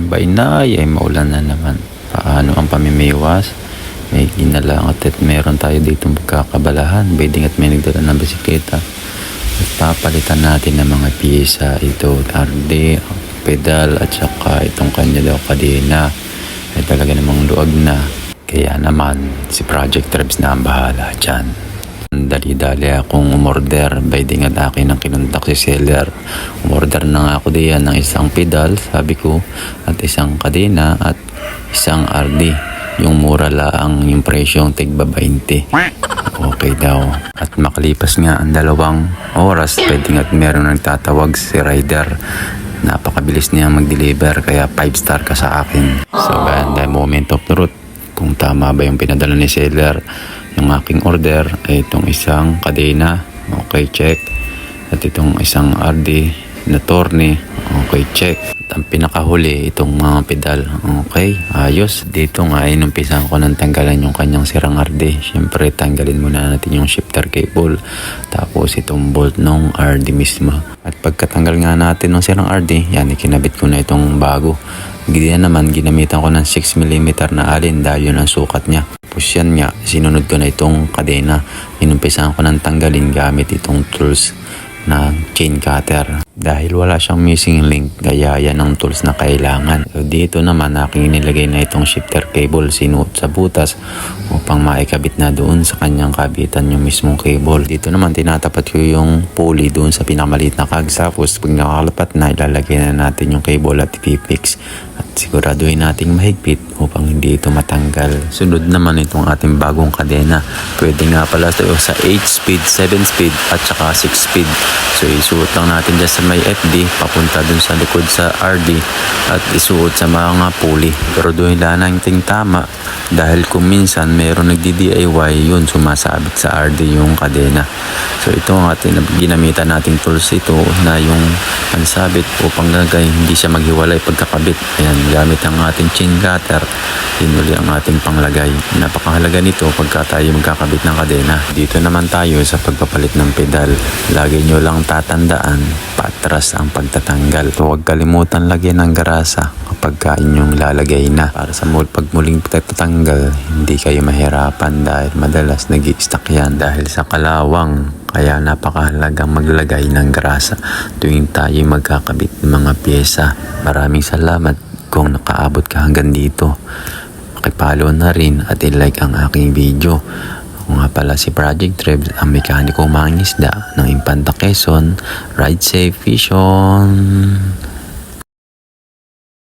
Bainay ay maulan na naman. Paano ang pamimiwas? May ginalangat at meron tayo dito magkakabalahan. Pwedeng at may nagdala ng bisikleta. At papalitan natin ng mga piyesa. Ito, RD, pedal at saka itong kanya daw kadena. Ay talaga namang luag na. Kaya naman si Project Trebs na ang bahala dyan. Dali-dali akong umorder. By the nga akin ang kinuntak si seller. Umorder na nga ako diyan ng isang pedal, sabi ko, at isang kadena at isang RD. Yung mura lang yung presyong tigba 20. Okay daw. At makalipas nga ang 2 oras, pwede nga't meron nagtatawag si rider. Napakabilis niya mag-deliver, kaya 5 star ka sa akin. So the moment of truth, kung tama ba yung pinadala ni seller. Yung aking order ay itong isang kadena, okay, check. At itong isang RD na torne, okay, check. At ang pinakahuli, itong mga pedal, okay, ayos. Dito nga, inumpisan ko ng tanggalan yung kanyang sirang RD. Siyempre, tanggalin muna natin yung shifter cable. Tapos itong bolt ng RD mismo. At pagkatanggal nga natin ng sirang RD, yan, ikinabit ko na itong bago. Ganyan naman, ginamitan ko ng 6mm na alin dahil yun ang sukat niya. Tapos yan nga, sinunod ko na itong kadena. Inumpisahan ko ng tanggalin gamit itong tools na chain cutter. Dahil wala siyang missing link, gaya yan ang tools na kailangan. So dito naman, aking inilagay na itong shifter cable sinuot sa butas upang maikabit na doon sa kanyang kabitan yung mismong cable. Dito naman, tinatapat ko yung pulley doon sa pinakamalit na cogs. Tapos pag nakakalapat na, ilalagay na natin yung cable at ipipix. At siguraduhin nating mahigpit upang hindi ito matanggal. Sunod naman itong ating bagong kadena. Pwede nga pala ito sa 8 speed, 7 speed at saka 6 speed. So isuot lang natin dyan sa may FD papunta dun sa likod sa RD at isuot sa mga pulley. Pero doon lang nating tama dahil kung minsan meron nagdi-DIY yun, sumasabit sa RD yung kadena. So ito ang ating ginamitan nating tools ito na yung pansabit upang gagay hindi siya maghiwalay pagkakabit. Ayan, gamit ang ating chain cutter, hinuli ang ating panglagay. Napakahalaga nito pagka tayo magkakabit ng kadena. Dito naman tayo sa pagpapalit ng pedal. Lagi nyo lang tatandaan, patras ang pagtatanggal. Huwag kalimutan lagyan ng grasa kapag inyong lalagay na. Para sa pag muling pagtatanggal, hindi kayo mahirapan dahil madalas nag-i-stuck yan dahil sa kalawang. Kaya napakahalagang maglagay ng grasa tuwing tayo magkakabit ng mga pyesa. Maraming salamat kung nakaabot ka hanggang dito. Pakipollow na rin at i-like ang aking video. Ako nga pala si Project Trebs, ang mekaniko mangingisda ng Infanta Quezon. Ride safe, vision!